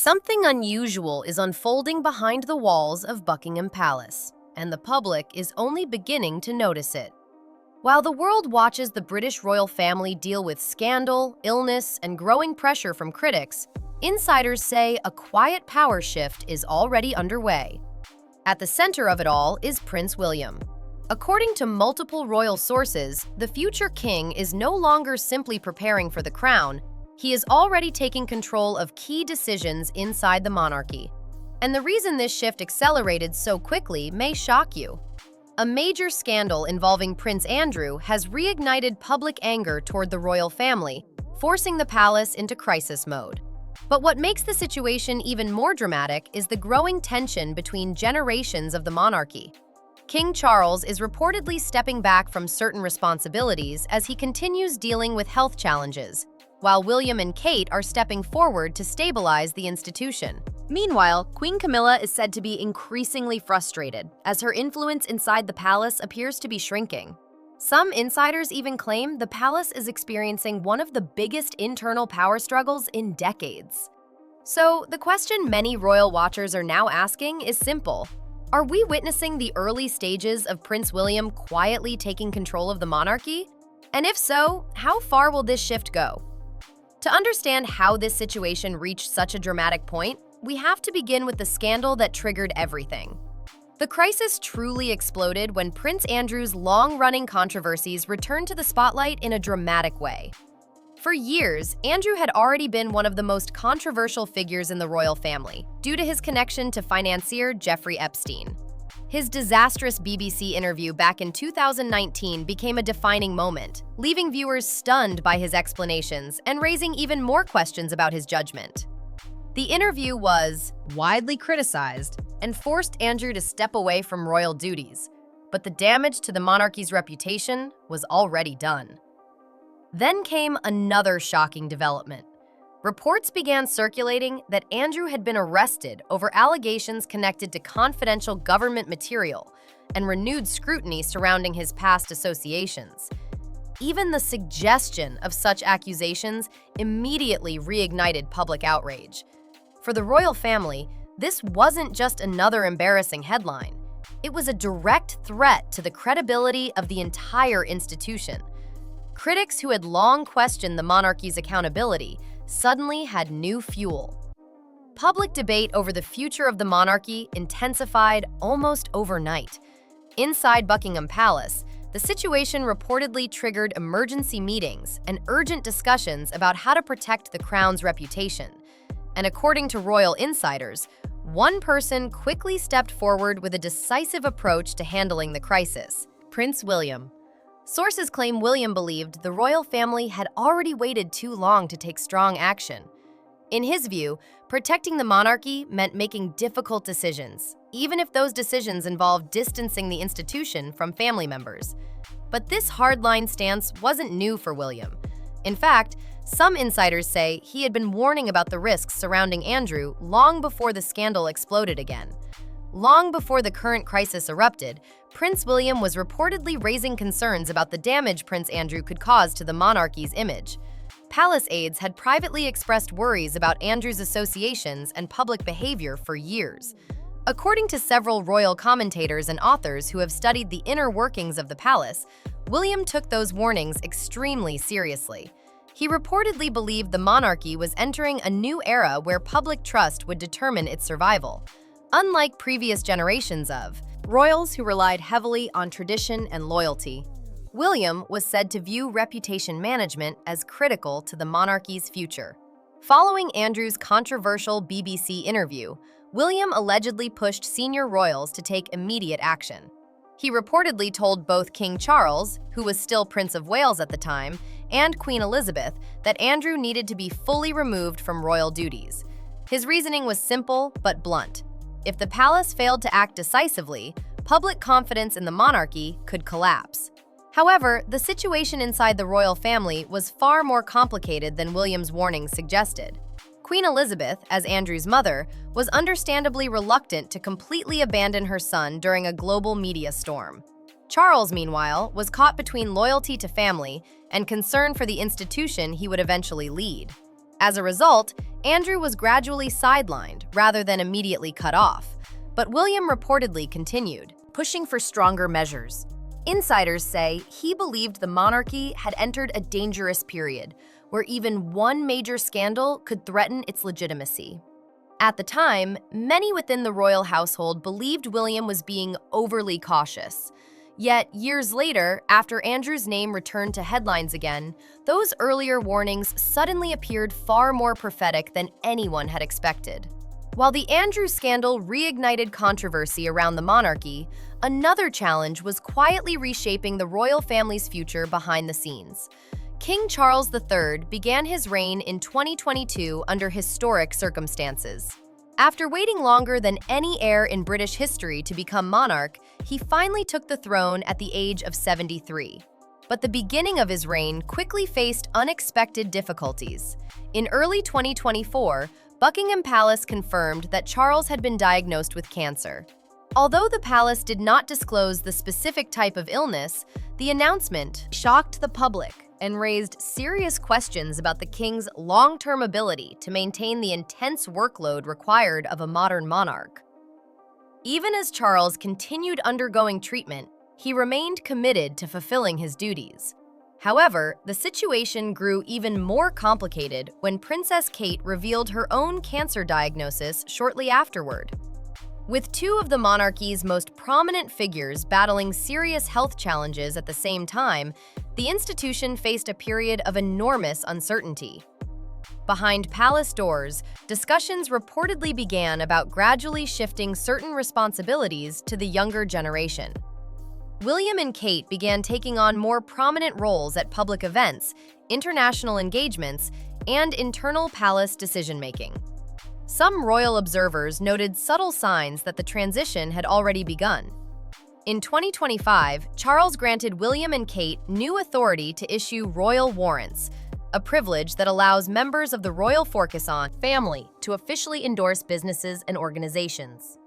Something unusual is unfolding behind the walls of Buckingham Palace, and the public is only beginning to notice it. While the world watches the British royal family deal with scandal, illness, and growing pressure from critics, insiders say a quiet power shift is already underway. At the center of it all is Prince William. According to multiple royal sources, the future king is no longer simply preparing for the crown. He is already taking control of key decisions inside the monarchy. And the reason this shift accelerated so quickly may shock you. A major scandal involving Prince Andrew has reignited public anger toward the royal family, forcing the palace into crisis mode. But what makes the situation even more dramatic is the growing tension between generations of the monarchy. King Charles is reportedly stepping back from certain responsibilities as he continues dealing with health challenges, while William and Kate are stepping forward to stabilize the institution. Meanwhile, Queen Camilla is said to be increasingly frustrated, as her influence inside the palace appears to be shrinking. Some insiders even claim the palace is experiencing one of the biggest internal power struggles in decades. So, the question many royal watchers are now asking is simple. Are we witnessing the early stages of Prince William quietly taking control of the monarchy? And if so, how far will this shift go? To understand how this situation reached such a dramatic point, we have to begin with the scandal that triggered everything. The crisis truly exploded when Prince Andrew's long-running controversies returned to the spotlight in a dramatic way. For years, Andrew had already been one of the most controversial figures in the royal family, due to his connection to financier Jeffrey Epstein. His disastrous BBC interview back in 2019 became a defining moment, leaving viewers stunned by his explanations and raising even more questions about his judgment. The interview was widely criticized and forced Andrew to step away from royal duties, but the damage to the monarchy's reputation was already done. Then came another shocking development. Reports began circulating that Andrew had been arrested over allegations connected to confidential government material and renewed scrutiny surrounding his past associations. Even the suggestion of such accusations immediately reignited public outrage. For the royal family, this wasn't just another embarrassing headline. It was a direct threat to the credibility of the entire institution. Critics who had long questioned the monarchy's accountability suddenly had new fuel. Public debate over the future of the monarchy intensified almost overnight. Inside Buckingham Palace, the situation reportedly triggered emergency meetings and urgent discussions about how to protect the crown's reputation. And according to royal insiders, one person quickly stepped forward with a decisive approach to handling the crisis: Prince William. Sources claim William believed the royal family had already waited too long to take strong action. In his view, protecting the monarchy meant making difficult decisions, even if those decisions involved distancing the institution from family members. But this hardline stance wasn't new for William. In fact, some insiders say he had been warning about the risks surrounding Andrew long before the scandal exploded again. Long before the current crisis erupted, Prince William was reportedly raising concerns about the damage Prince Andrew could cause to the monarchy's image. Palace aides had privately expressed worries about Andrew's associations and public behavior for years. According to several royal commentators and authors who have studied the inner workings of the palace, William took those warnings extremely seriously. He reportedly believed the monarchy was entering a new era where public trust would determine its survival. Unlike previous generations of royals who relied heavily on tradition and loyalty, William was said to view reputation management as critical to the monarchy's future. Following Andrew's controversial BBC interview, William allegedly pushed senior royals to take immediate action. He reportedly told both King Charles, who was still Prince of Wales at the time, and Queen Elizabeth that Andrew needed to be fully removed from royal duties. His reasoning was simple but blunt. If the palace failed to act decisively, public confidence in the monarchy could collapse. However, the situation inside the royal family was far more complicated than William's warnings suggested. Queen Elizabeth, as Andrew's mother, was understandably reluctant to completely abandon her son during a global media storm. Charles, meanwhile, was caught between loyalty to family and concern for the institution he would eventually lead. As a result, Andrew was gradually sidelined rather than immediately cut off, but William reportedly continued, pushing for stronger measures. Insiders say he believed the monarchy had entered a dangerous period, where even one major scandal could threaten its legitimacy. At the time, many within the royal household believed William was being overly cautious. Yet, years later, after Andrew's name returned to headlines again, those earlier warnings suddenly appeared far more prophetic than anyone had expected. While the Andrew scandal reignited controversy around the monarchy, another challenge was quietly reshaping the royal family's future behind the scenes. King Charles III began his reign in 2022 under historic circumstances. After waiting longer than any heir in British history to become monarch, he finally took the throne at the age of 73. But the beginning of his reign quickly faced unexpected difficulties. In early 2024, Buckingham Palace confirmed that Charles had been diagnosed with cancer. Although the palace did not disclose the specific type of illness, the announcement shocked the public and raised serious questions about the king's long-term ability to maintain the intense workload required of a modern monarch. Even as Charles continued undergoing treatment, he remained committed to fulfilling his duties. However, the situation grew even more complicated when Princess Kate revealed her own cancer diagnosis shortly afterward. With two of the monarchy's most prominent figures battling serious health challenges at the same time, the institution faced a period of enormous uncertainty. Behind palace doors, discussions reportedly began about gradually shifting certain responsibilities to the younger generation. William and Kate began taking on more prominent roles at public events, international engagements, and internal palace decision-making. Some royal observers noted subtle signs that the transition had already begun. In 2025, Charles granted William and Kate new authority to issue royal warrants, a privilege that allows members of the royal family to officially endorse businesses and organizations.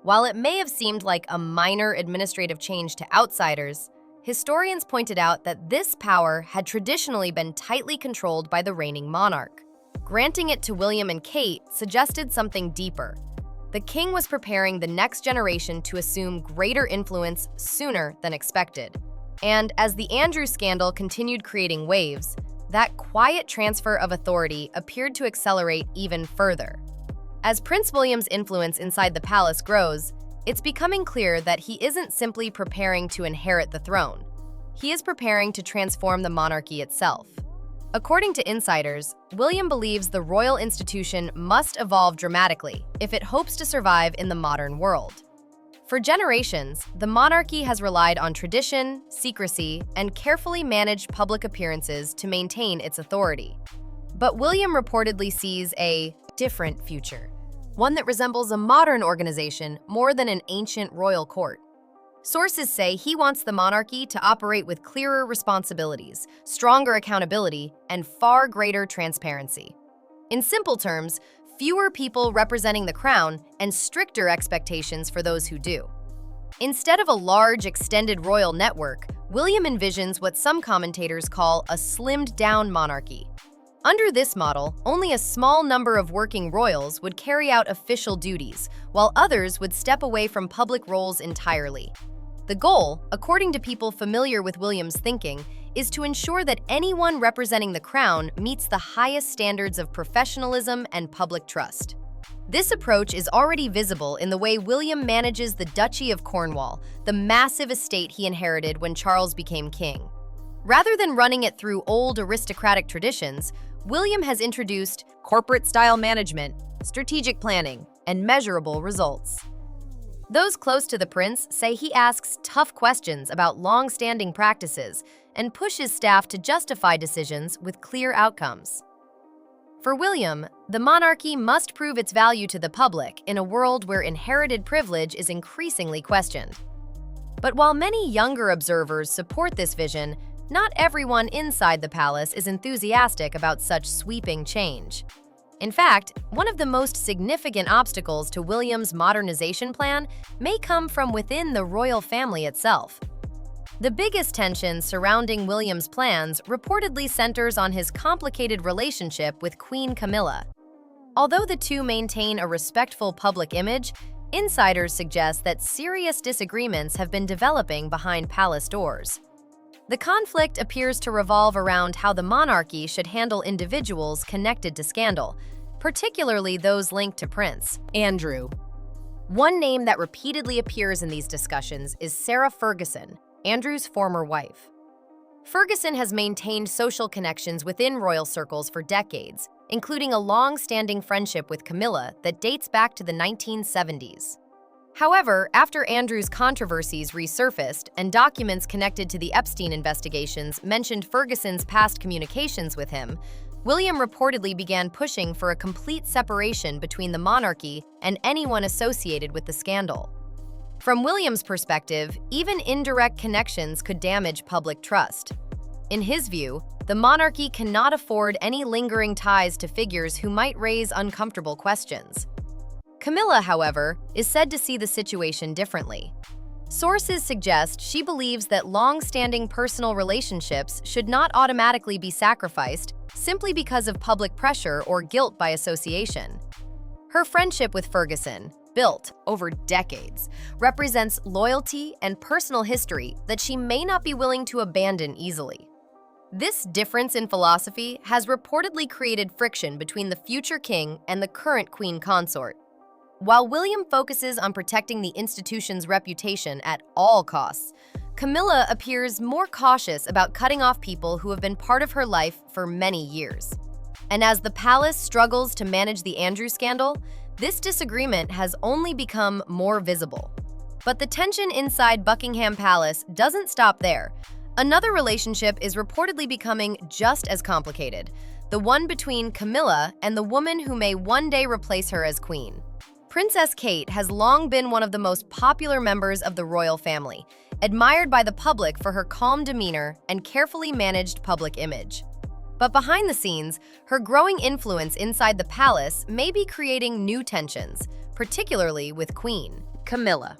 While it may have seemed like a minor administrative change to outsiders, historians pointed out that this power had traditionally been tightly controlled by the reigning monarch. Granting it to William and Kate suggested something deeper. The king was preparing the next generation to assume greater influence sooner than expected. And as the Andrew scandal continued creating waves, that quiet transfer of authority appeared to accelerate even further. As Prince William's influence inside the palace grows, it's becoming clear that he isn't simply preparing to inherit the throne. He is preparing to transform the monarchy itself. According to insiders, William believes the royal institution must evolve dramatically if it hopes to survive in the modern world. For generations, the monarchy has relied on tradition, secrecy, and carefully managed public appearances to maintain its authority. But William reportedly sees a different future, one that resembles a modern organization more than an ancient royal court. Sources say he wants the monarchy to operate with clearer responsibilities, stronger accountability, and far greater transparency. In simple terms, fewer people representing the crown and stricter expectations for those who do. Instead of a large, extended royal network, William envisions what some commentators call a slimmed-down monarchy. Under this model, only a small number of working royals would carry out official duties, while others would step away from public roles entirely. The goal, according to people familiar with William's thinking, is to ensure that anyone representing the crown meets the highest standards of professionalism and public trust. This approach is already visible in the way William manages the Duchy of Cornwall, the massive estate he inherited when Charles became king. Rather than running it through old aristocratic traditions, William has introduced corporate-style management, strategic planning, and measurable results. Those close to the prince say he asks tough questions about long-standing practices and pushes staff to justify decisions with clear outcomes. For William, the monarchy must prove its value to the public in a world where inherited privilege is increasingly questioned. But while many younger observers support this vision, not everyone inside the palace is enthusiastic about such sweeping change. In fact, one of the most significant obstacles to William's modernization plan may come from within the royal family itself. The biggest tension surrounding William's plans reportedly centers on his complicated relationship with Queen Camilla. Although the two maintain a respectful public image, insiders suggest that serious disagreements have been developing behind palace doors. The conflict appears to revolve around how the monarchy should handle individuals connected to scandal, particularly those linked to Prince Andrew. One name that repeatedly appears in these discussions is Sarah Ferguson, Andrew's former wife. Ferguson has maintained social connections within royal circles for decades, including a long-standing friendship with Camilla that dates back to the 1970s. However, after Andrew's controversies resurfaced and documents connected to the Epstein investigations mentioned Ferguson's past communications with him, William reportedly began pushing for a complete separation between the monarchy and anyone associated with the scandal. From William's perspective, even indirect connections could damage public trust. In his view, the monarchy cannot afford any lingering ties to figures who might raise uncomfortable questions. Camilla, however, is said to see the situation differently. Sources suggest she believes that long-standing personal relationships should not automatically be sacrificed simply because of public pressure or guilt by association. Her friendship with Ferguson, built over decades, represents loyalty and personal history that she may not be willing to abandon easily. This difference in philosophy has reportedly created friction between the future king and the current queen consort. While William focuses on protecting the institution's reputation at all costs, Camilla appears more cautious about cutting off people who have been part of her life for many years. And as the palace struggles to manage the Andrew scandal, this disagreement has only become more visible. But the tension inside Buckingham Palace doesn't stop there. Another relationship is reportedly becoming just as complicated, the one between Camilla and the woman who may one day replace her as queen. Princess Kate has long been one of the most popular members of the royal family, admired by the public for her calm demeanor and carefully managed public image. But behind the scenes, her growing influence inside the palace may be creating new tensions, particularly with Queen Camilla.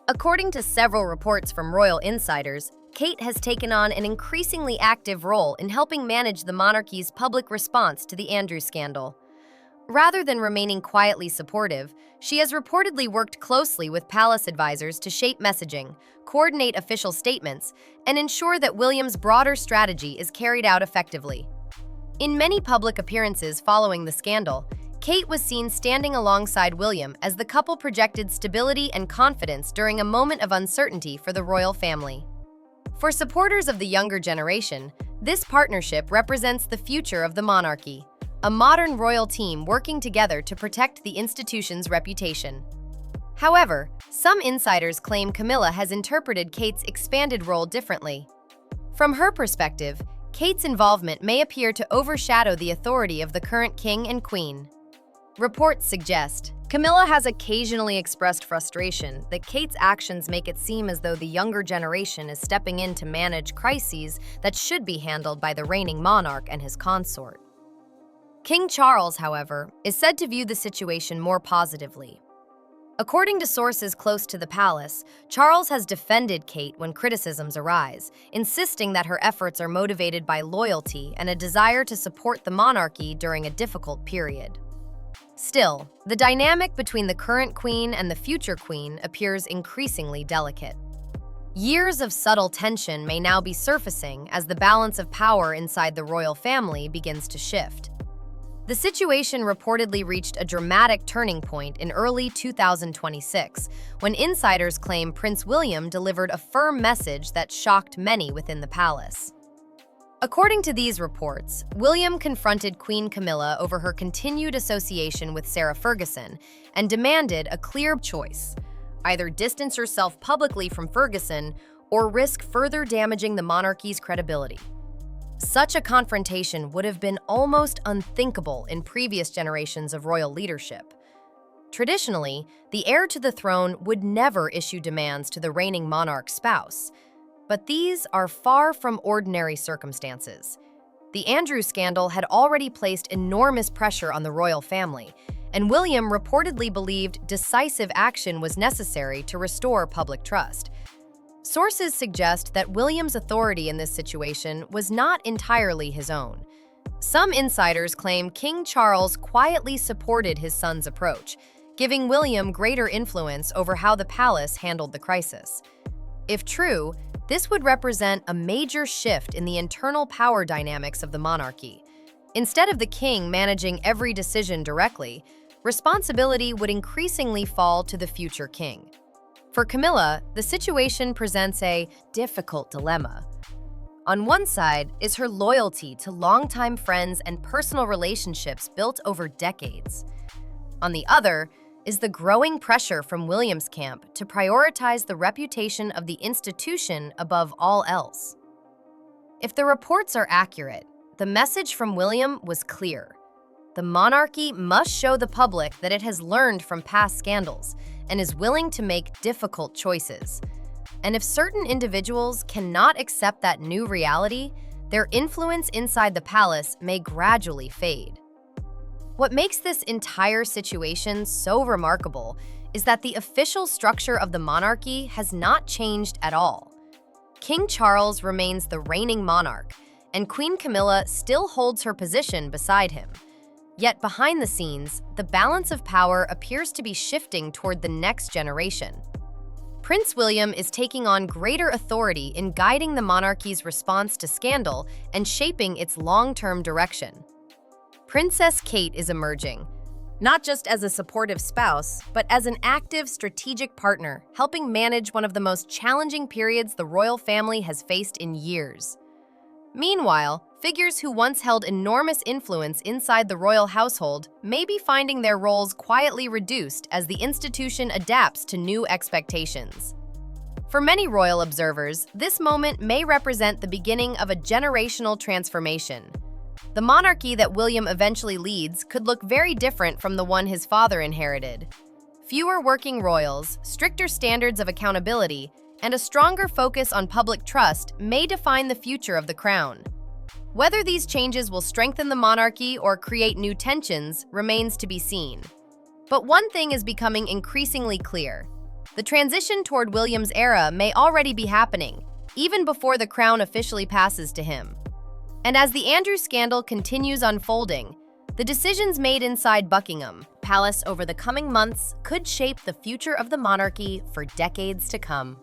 According to several reports from royal insiders, Kate has taken on an increasingly active role in helping manage the monarchy's public response to the Andrew scandal. Rather than remaining quietly supportive, she has reportedly worked closely with palace advisors to shape messaging, coordinate official statements, and ensure that William's broader strategy is carried out effectively. In many public appearances following the scandal, Kate was seen standing alongside William as the couple projected stability and confidence during a moment of uncertainty for the royal family. For supporters of the younger generation, this partnership represents the future of the monarchy, a modern royal team working together to protect the institution's reputation. However, some insiders claim Camilla has interpreted Kate's expanded role differently. From her perspective, Kate's involvement may appear to overshadow the authority of the current king and queen. Reports suggest Camilla has occasionally expressed frustration that Kate's actions make it seem as though the younger generation is stepping in to manage crises that should be handled by the reigning monarch and his consort. King Charles, however, is said to view the situation more positively. According to sources close to the palace, Charles has defended Kate when criticisms arise, insisting that her efforts are motivated by loyalty and a desire to support the monarchy during a difficult period. Still, the dynamic between the current queen and the future queen appears increasingly delicate. Years of subtle tension may now be surfacing as the balance of power inside the royal family begins to shift. The situation reportedly reached a dramatic turning point in early 2026, when insiders claim Prince William delivered a firm message that shocked many within the palace. According to these reports, William confronted Queen Camilla over her continued association with Sarah Ferguson and demanded a clear choice: either distance herself publicly from Ferguson or risk further damaging the monarchy's credibility. Such a confrontation would have been almost unthinkable in previous generations of royal leadership. Traditionally, the heir to the throne would never issue demands to the reigning monarch's spouse, but these are far from ordinary circumstances. The Andrew scandal had already placed enormous pressure on the royal family, and William reportedly believed decisive action was necessary to restore public trust. Sources suggest that William's authority in this situation was not entirely his own. Some insiders claim King Charles quietly supported his son's approach, giving William greater influence over how the palace handled the crisis. If true, this would represent a major shift in the internal power dynamics of the monarchy. Instead of the king managing every decision directly, responsibility would increasingly fall to the future king. For Camilla, the situation presents a difficult dilemma. On one side is her loyalty to longtime friends and personal relationships built over decades. On the other is the growing pressure from William's camp to prioritize the reputation of the institution above all else. If the reports are accurate, the message from William was clear. The monarchy must show the public that it has learned from past scandals and is willing to make difficult choices. And if certain individuals cannot accept that new reality, their influence inside the palace may gradually fade. What makes this entire situation so remarkable is that the official structure of the monarchy has not changed at all. King Charles remains the reigning monarch, and Queen Camilla still holds her position beside him. Yet behind the scenes, the balance of power appears to be shifting toward the next generation. Prince William is taking on greater authority in guiding the monarchy's response to scandal and shaping its long-term direction. Princess Kate is emerging, not just as a supportive spouse, but as an active strategic partner, helping manage one of the most challenging periods the royal family has faced in years. Meanwhile, figures who once held enormous influence inside the royal household may be finding their roles quietly reduced as the institution adapts to new expectations. For many royal observers, this moment may represent the beginning of a generational transformation. The monarchy that William eventually leads could look very different from the one his father inherited. Fewer working royals, stricter standards of accountability, and a stronger focus on public trust may define the future of the crown. Whether these changes will strengthen the monarchy or create new tensions remains to be seen. But one thing is becoming increasingly clear. The transition toward William's era may already be happening, even before the crown officially passes to him. And as the Andrew scandal continues unfolding, the decisions made inside Buckingham Palace over the coming months could shape the future of the monarchy for decades to come.